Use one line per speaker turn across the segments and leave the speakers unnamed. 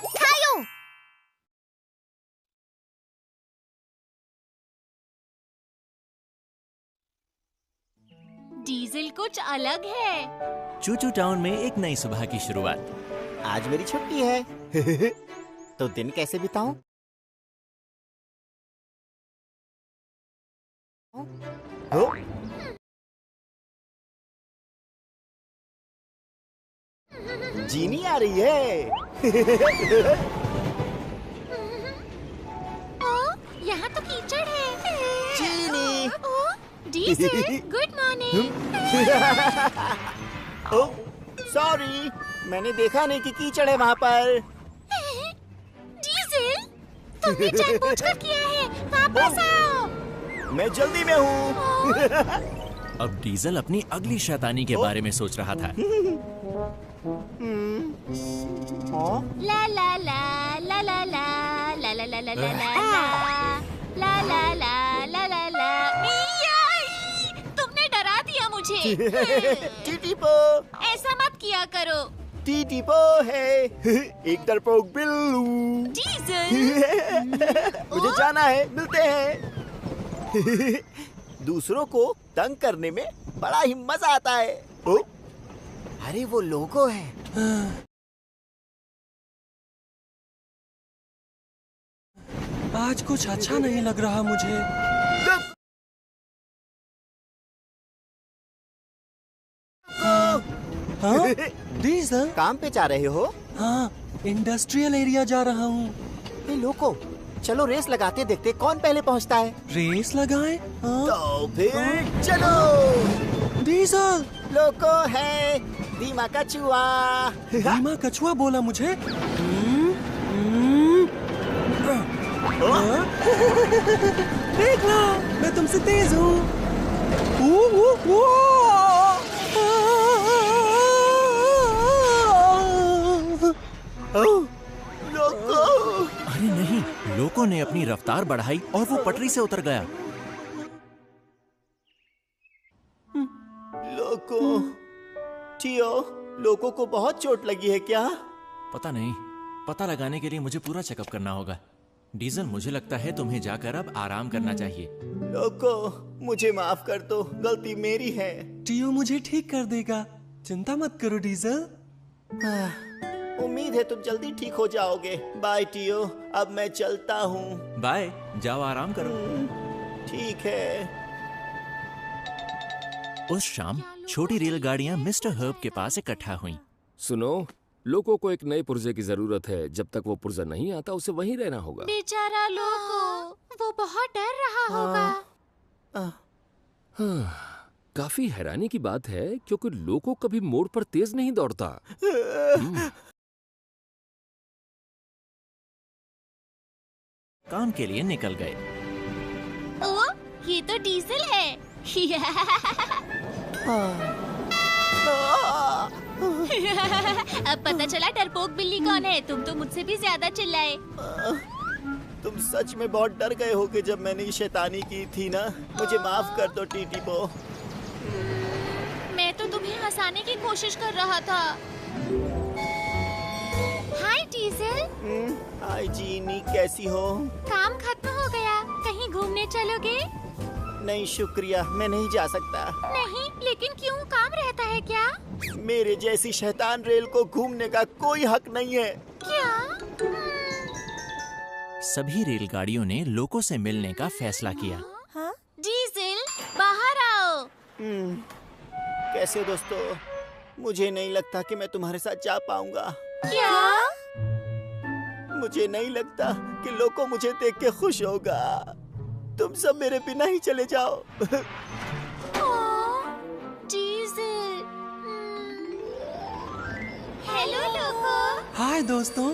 खायो।
डीजल कुछ अलग है।
चूचू टाउन में एक नई सुबह की शुरुआत।
आज मेरी छुट्टी है। तो दिन कैसे बिताऊं? हो? जीनी आ रही है।
यहाँ तो कीचड़ है।
जीनी।
Diesel, good morning.
Oh, sorry, मैंने देखा नहीं कि कीचड़ है वहाँ पर।
डीजल, तुमने जानबूझकर किया है। वापस आओ।
मैं जल्दी में हूँ।
अब डीजल अपनी अगली शैतानी के बारे में सोच रहा था।
ला ला ला ला ला ला ला ला ला ला ला ला ला ला ला ला ला। तुमने डरा दिया मुझे।
टीटीपो।
ऐसा मत किया करो।
टीटीपो है एक डरपोक बिल्लू।
डीजल,
मुझे जाना है, मिलते हैं। दूसरों को तंग करने में बड़ा ही मजा आता है। ओ, अरे वो लोगो है।
आज कुछ अच्छा नहीं लग रहा मुझे। हाँ? डीजल?
काम पे जा रहे हो?
हाँ, इंडस्ट्रियल एरिया जा रहा हूँ।
ए लोको, चलो रेस लगाते देखते कौन पहले पहुँचता है।
रेस लगाए? हाँ?
तो फिर चलो।
डीजल!
लोको है धीमा कछुआ।
धीमा कछुआ बोला मुझे। देख लो, मैं तुमसे तेज हूँ।
लोको।
अरे नहीं, लोको ने अपनी रफ्तार बढ़ाई और वो पटरी से उतर गया।
लोको, टियो, लोको को बहुत चोट लगी है क्या?
पता नहीं, पता लगाने के लिए मुझे पूरा चेकअप करना होगा। डीजल, मुझे लगता है तुम्हें जाकर अब आराम करना चाहिए।
लोको, मुझे माफ कर दो, गलती मेरी है।
टियो मुझे ठीक कर देगा, चिंता मत करो डीजल।
उम्मीद है तुम जल्दी ठीक हो जाओगे। बाय टियो, अब मैं चलता हूँ।
बाय, जाओ आराम करो।
ठीक है।
उस शाम छोटी रेलगाड़ियां मिस्टर हर्ब के पास इकट्ठा हुईं।
सुनो, लोगों को एक नए पुर्जे की जरूरत है। जब तक वो पुर्जा नहीं आता उसे वहीं रहना होगा।
बेचारा लोको, वो बहुत डर रहा होगा।
काफी हैरानी की बात है क्योंकि लोको कभी मोड़ पर तेज नहीं दौड़ता।
काम के लिए निकल गए।
ओ, ये तो डीजल है। अब पता चला डरपोक बिल्ली कौन है। तुम तो मुझसे भी ज्यादा चिल्लाए।
तुम सच में बहुत डर गए होगे जब मैंने ये शैतानी की थी ना। मुझे माफ कर दो टीटीपो।
मैं तो तुम्हें हंसाने की कोशिश कर रहा था। हाय डीजल।
हाय जीनी, कैसी हो?
काम खत्म हो गया, कहीं घूमने चलोगे?
नहीं शुक्रिया, मैं नहीं जा सकता।
नहीं, लेकिन क्यों? काम रहता है क्या?
मेरे जैसी शैतान रेल को घूमने का कोई हक नहीं है।
क्या?
सभी रेलगाड़ियों ने लोको से मिलने का फैसला किया।
हाँ? डीजल, बाहर आओ।
कैसे हो दोस्तों? मुझे नहीं लगता कि मैं तुम्हारे साथ जा पाऊंगा।
क्या?
मुझे नहीं लगता कि लोको मुझे देख के खुश होगा। तुम सब मेरे बिना ही चले जाओ।
डीजल। हेलो लोको।
हाय दोस्तों।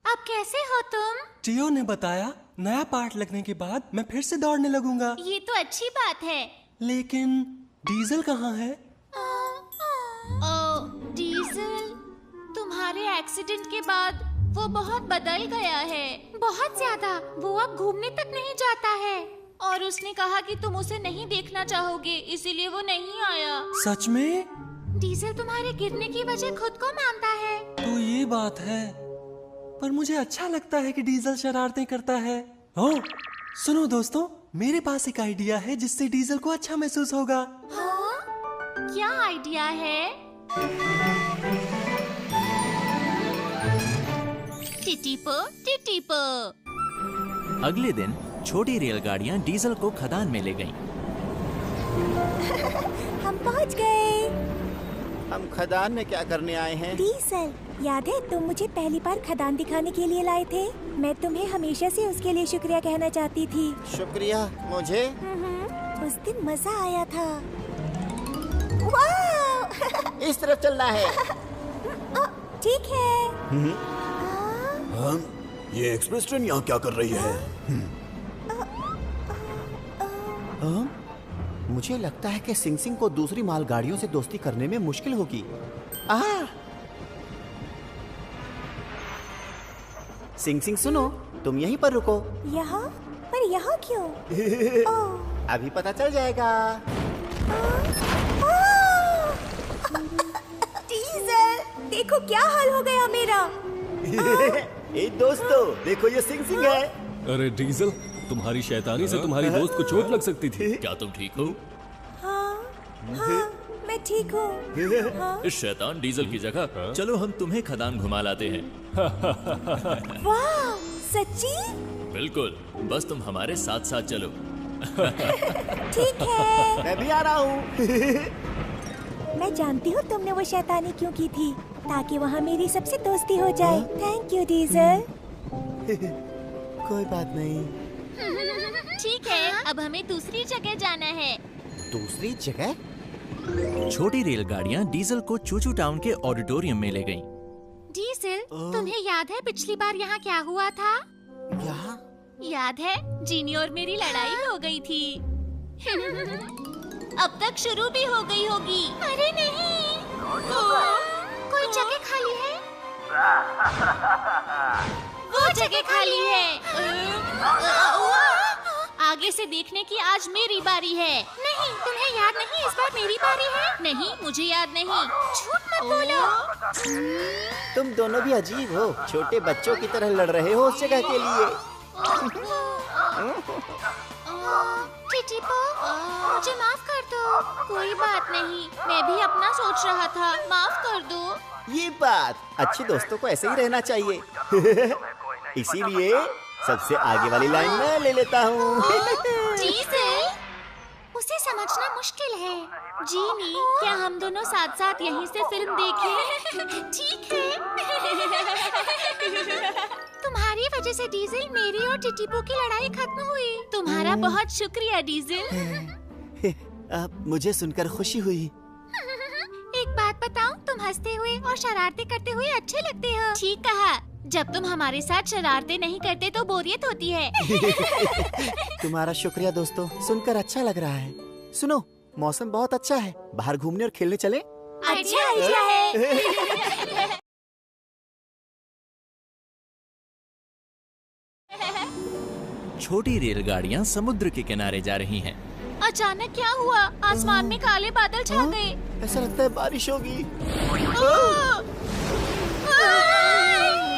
अब कैसे हो तुम?
टियो ने बताया नया पार्ट लगने के बाद मैं फिर से दौड़ने लगूंगा।
ये तो अच्छी बात है।
लेकिन डीजल कहाँ है?
एक्सीडेंट के बाद वो बहुत बदल गया है, बहुत ज्यादा। वो अब घूमने तक नहीं जाता है और उसने कहा कि तुम उसे नहीं देखना चाहोगे, इसीलिए वो नहीं आया।
सच में?
डीजल तुम्हारे गिरने की वजह खुद को मानता है।
तो ये बात है, पर मुझे अच्छा लगता है कि डीजल शरारतें करता है। ओह, सुनो दोस्तों, मेरे पास एक आइडिया है जिससे डीजल को अच्छा महसूस होगा।
हाँ? क्या आइडिया है? टिटिपो टिटिपो।
अगले दिन छोटी रेलगाड़ियां डीजल को खदान में ले गईं।
हम पहुंच गए।
हम खदान में क्या करने आए हैं?
डीजल, याद है तुम मुझे पहली बार खदान दिखाने के लिए लाए थे? मैं तुम्हें हमेशा से उसके लिए शुक्रिया कहना चाहती थी।
शुक्रिया मुझे?
उस दिन मजा आया था। वाह!
इस तरफ चलना है।
ठीक है।
ये एक्सप्रेस ट्रेन यहाँ क्या कर रही है? मुझे लगता है कि सिंग सिंग को दूसरी मालगाड़ियों से दोस्ती करने में मुश्किल होगी। सिंग सिंग सुनो, तुम यहीं पर रुको।
यहाँ? पर यहाँ क्यों? ओह।
अभी पता चल जाएगा।
डीजल, देखो क्या हाल हो गया मेरा।
ए दोस्तों, देखो ये सिंग सिंग है।
अरे डीजल, तुम्हारी शैतानी से तुम्हारी दोस्त को चोट लग सकती थी।
क्या तुम ठीक हो?
हाँ, मैं ठीक हूँ। हाँ?
इस शैतान डीजल की जगह चलो हम तुम्हें खदान घुमा लाते हैं।
वाह, सच्ची?
बिल्कुल, बस तुम हमारे साथ साथ चलो।
ठीक है।
मैं भी आ रहा हूँ।
मैं जानती हूँ तुमने वो शैतानी क्यों की थी, ताकि वहाँ मेरी सबसे दोस्ती हो जाए। Thank you diesel.
कोई बात नहीं।
ठीक है, अब हमें दूसरी जगह जाना है।
दूसरी जगह?
छोटी रेलगाड़ियां डीजल को चूचू टाउन के ऑडिटोरियम में ले गईं।
डीजल, तुम्हें याद है पिछली बार यहाँ क्या हुआ था?
यहाँ?
याद है, जीनी और मेरी लड़ाई हो गई थी। अब तक शुरू भी हो गई होगी। अरे नहीं, कोई जगह खाली है? वो जगह खाली है। आगे से देखने की आज मेरी बारी है। नहीं, तुम्हें याद नहीं इस बार मेरी बारी है? नहीं, मुझे याद नहीं। झूठ मत बोलो।
तुम दोनों भी अजीब हो, छोटे बच्चों की तरह लड़ रहे हो उस जगह के लिए।
टिटिपो, मुझे माफ कर दो। कोई बात नहीं, मैं भी अपना सोच रहा था, माफ कर दो।
ये बात, अच्छे दोस्तों को ऐसे ही रहना चाहिए। इसीलिए सबसे आगे वाली लाइन मैं ले लेता हूँ।
डीजल, उसे समझना मुश्किल है। जीनी, क्या हम दोनों साथ साथ यहीं से फिल्म देखें? ठीक है। तुम्हारी वजह से डीजल, मेरी और टिटिपो की लड़ाई खत्म हुई। तुम्हारा बहुत शुक्रिया डीजल।
अब मुझे सुनकर खुशी हुई।
एक बात बताऊं, तुम हंसते हुए और शरारतें करते हुए अच्छे लगते हो। ठीक कहा। जब तुम हमारे साथ शरारतें नहीं करते तो बोरियत होती है।
तुम्हारा शुक्रिया दोस्तों, सुनकर अच्छा लग रहा है। सुनो, मौसम बहुत अच्छा है, बाहर घूमने और खेलने चले?
अच्छा आइडिया है।
छोटी रेलगाड़ियां समुद्र के किनारे जा रही हैं।
अचानक क्या हुआ? आसमान में काले बादल छा गए।
ऐसा लगता है बारिश होगी।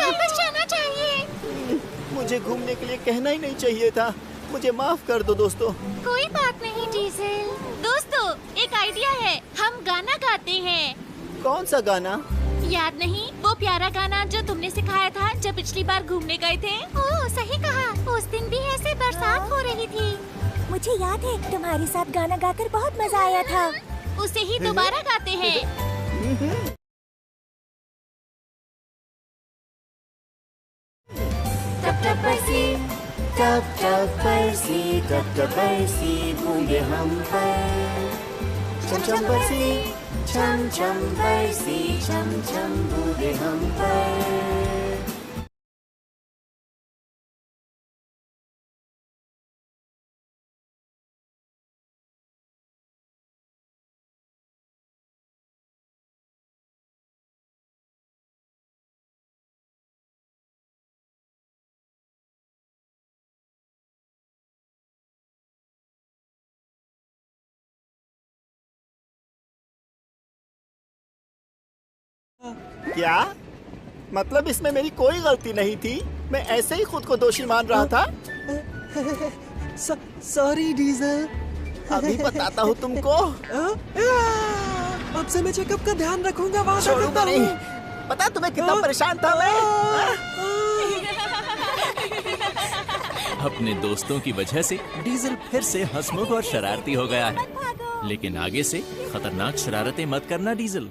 वापस जाना चाहिए।
मुझे घूमने के लिए कहना ही नहीं चाहिए था। मुझे माफ कर दो दोस्तों।
कोई बात नहीं डीजल। दोस्तों, एक आइडिया है, हम गाना गाते हैं।
कौन सा गाना?
याद नहीं, वो प्यारा गाना जो तुमने सिखाया था जब पिछली बार घूमने गए थे? ओह, सही कहा। उस दिन भी ऐसे बरसात हो रही थी।
मुझे याद है, तुम्हारे साथ गाना गाकर बहुत मजा आया था।
उसे ही दोबारा गाते हैं।
टप टप बरसी, टप टप बरसी, टप टप बरसी बूंदे हम पर।
चम चम बरसी,
छम छम बरसी, छम छम बूंदे हम पर।
क्या मतलब इसमें मेरी कोई गलती नहीं थी? मैं ऐसे ही खुद को दोषी मान रहा था।
Sorry diesel.
अभी बताता हूँ तुमको।
अब से मैं चेकअप का ध्यान रखूंगा। वादा
छोड़ूंगा
करता
नहीं।
हूँ।
पता तुम्हें कितना परेशान था मैं?
अपने दोस्तों की वजह से डीजल फिर से हंसमुख और शरारती हो गया है। लेकिन आगे से खतरनाक शरारतें मत करना डीजल।